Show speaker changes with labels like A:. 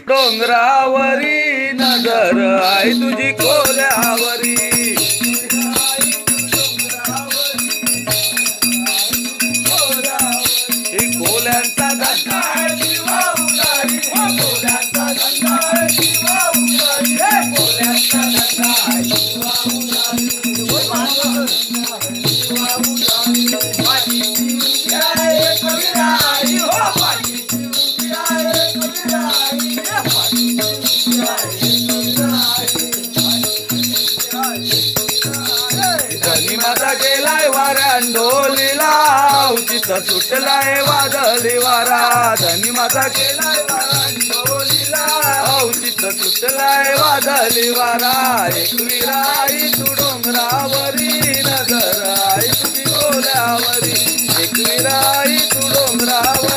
A: डोंगरावरी नजर आई तुझी कोल्यावरी, कोल्यांचा धंदा कोल्यांचा धंदा कोल्यांचा धनी माझा गेलाय वाऱ्यान ढोलीला, उचित सुटलाय वादळी वारा. धनी माझा गेलाय वाऱ्यान ढोलीला, उचित सुटलाय वादळी वारा. एकविराई तू डोंगरावरी नजर आई तुझी कोल्यावरी, एकविराई तू डोंगरावरी